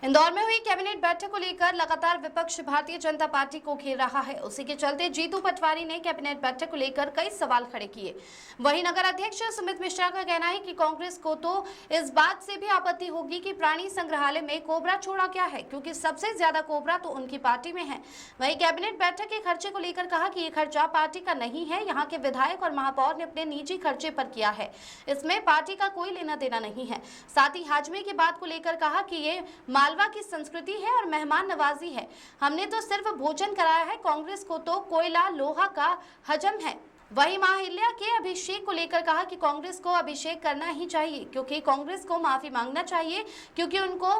इंदौर में हुई कैबिनेट बैठक को लेकर लगातार विपक्ष भारतीय जनता पार्टी को घेर रहा है। उसी के चलते जीतू पटवारी ने कैबिनेट बैठक को लेकर कई सवाल खड़े किए। वहीं नगर अध्यक्ष सुमित मिश्रा का कहना है कि कांग्रेस को तो इस बात से भी आपत्ति होगी कि प्राणी संग्रहालय में कोबरा छोड़ा गया है, क्योंकि सबसे ज्यादा कोबरा तो उनकी पार्टी में है। वहीं कैबिनेट बैठक के खर्चे को लेकर कहा कि ये खर्चा पार्टी का नहीं है, यहाँ के विधायक और महापौर ने अपने निजी खर्चे पर किया है, इसमें पार्टी का कोई लेना देना नहीं है। साथ ही हाजमे की बात को लेकर कहा कि ये मालवा की संस्कृति है और मेहमान नवाजी है। हमने तो सिर्फ भोजन कराया है, कांग्रेस को तो कोयला लोहा का हजम है। वहीं मां अहिल्या के अभिषेक को लेकर कहा कि कांग्रेस को अभिषेक करना ही चाहिए, क्योंकि कांग्रेस को माफी मांगना चाहिए, क्योंकि उनको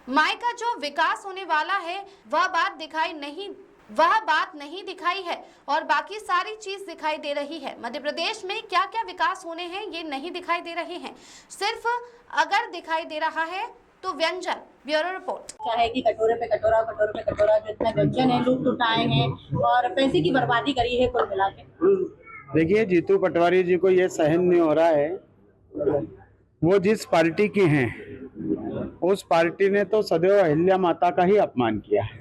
माई का जो विकास होने वाला है वह बात नहीं दिखाई है और बाकी सारी चीज दिखाई दे रही है। मध्य प्रदेश में क्या क्या विकास होने हैं ये नहीं दिखाई दे रहे हैं, सिर्फ अगर दिखाई दे रहा है तो व्यंजन। Bureau report. चाहे कि कटोरे पे कटोरा जो इतना व्यंजन है लुप्त उठाए हैं और पैसे की बर्बादी करी है कुल मिला के। देखिए, जीतू पटवारी जी को ये सहन नहीं हो रहा है। वो जिस पार्टी की हैं उस पार्टी ने तो सदैव अहिल्या माता का ही अपमान किया है।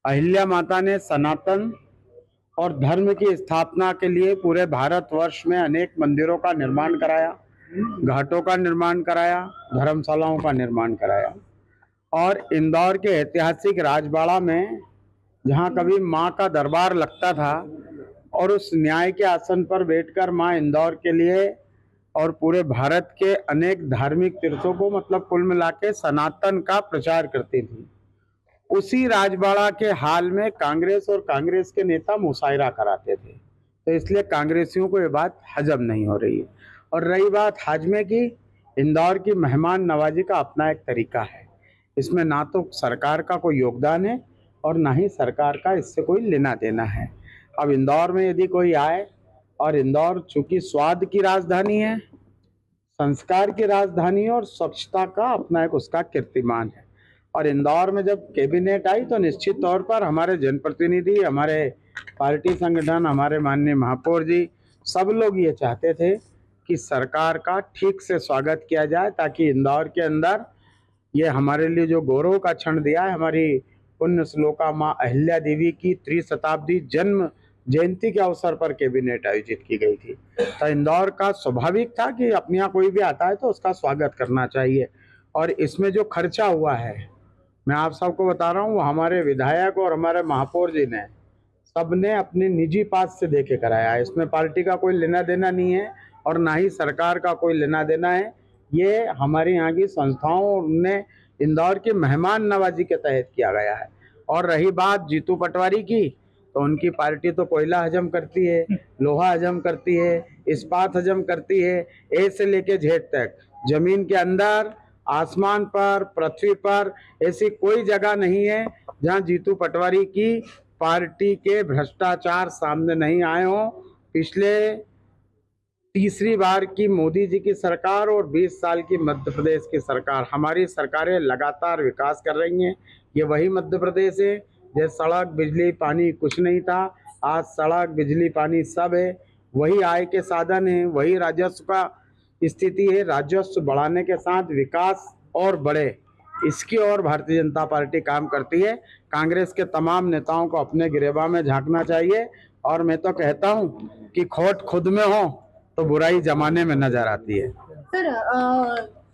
अहिल्या माता ने सनातन और धर्म की स्थापना के लिए पूरे भारतवर्ष में अनेक मंदिरों का निर्माण कराया, घाटों का निर्माण कराया, धर्मशालाओं का निर्माण कराया। और इंदौर के ऐतिहासिक राजबाड़ा में जहाँ कभी माँ का दरबार लगता था और उस न्याय के आसन पर बैठकर माँ इंदौर के लिए और पूरे भारत के अनेक धार्मिक तीर्थों को मतलब कुल मिला के सनातन का प्रचार करती थी, उसी राजबाड़ा के हाल में कांग्रेस और कांग्रेस के नेता मुशायरा कराते थे। तो इसलिए कांग्रेसियों को ये बात हजम नहीं हो रही है। और रही बात हाजमे की, इंदौर की मेहमान नवाजी का अपना एक तरीका है। इसमें ना तो सरकार का कोई योगदान है और ना ही सरकार का इससे कोई लेना देना है। अब इंदौर में यदि कोई आए, और इंदौर चूंकि स्वाद की राजधानी है, संस्कार की राजधानी है और स्वच्छता का अपना एक उसका कीर्तिमान है, और इंदौर में जब कैबिनेट आई तो निश्चित तौर पर हमारे जनप्रतिनिधि, हमारे पार्टी संगठन, हमारे माननीय महापौर जी, सब लोग ये चाहते थे कि सरकार का ठीक से स्वागत किया जाए, ताकि इंदौर के अंदर ये हमारे लिए जो गौरव का क्षण दिया है, हमारी पुण्य श्लोका माँ अहिल्या देवी की त्रिशताब्दी जन्म जयंती के अवसर पर कैबिनेट आयोजित की गई थी। तो इंदौर का स्वाभाविक था कि अपने यहाँ कोई भी आता है तो उसका स्वागत करना चाहिए। और इसमें जो खर्चा हुआ है, मैं आप सबको बता रहा हूँ, वो हमारे विधायक और हमारे महापौर जी ने सबने अपने निजी पास से देके कराया है। इसमें पार्टी का कोई लेना देना नहीं है और ना ही सरकार का कोई लेना देना है। ये हमारे यहाँ की संस्थाओं ने इंदौर की मेहमान नवाजी के तहत किया गया है। और रही बात जीतू पटवारी की, तो उनकी पार्टी तो कोयला हजम करती है, लोहा हजम करती है, इस्पात हजम करती है, ए से लेके जेड तक। जमीन के अंदर, आसमान पर, पृथ्वी पर ऐसी कोई जगह नहीं है जहां जीतू पटवारी की पार्टी के भ्रष्टाचार सामने नहीं आए हों। पिछले तीसरी बार की मोदी जी की सरकार और 20 साल की मध्य प्रदेश की सरकार, हमारी सरकारें लगातार विकास कर रही हैं। ये वही मध्य प्रदेश है जैसे सड़क, बिजली, पानी कुछ नहीं था, आज सड़क, बिजली, पानी सब है। वही आय के साधन है, वही राजस्व का स्थिति है। राजस्व बढ़ाने के साथ विकास और बढ़े, इसकी ओर भारतीय जनता पार्टी काम करती है। कांग्रेस के तमाम नेताओं को अपने गिरेबान में झांकना चाहिए। और मैं तो कहता हूँ कि खोट खुद में हो तो बुराई जमाने में नजर आती है। सर,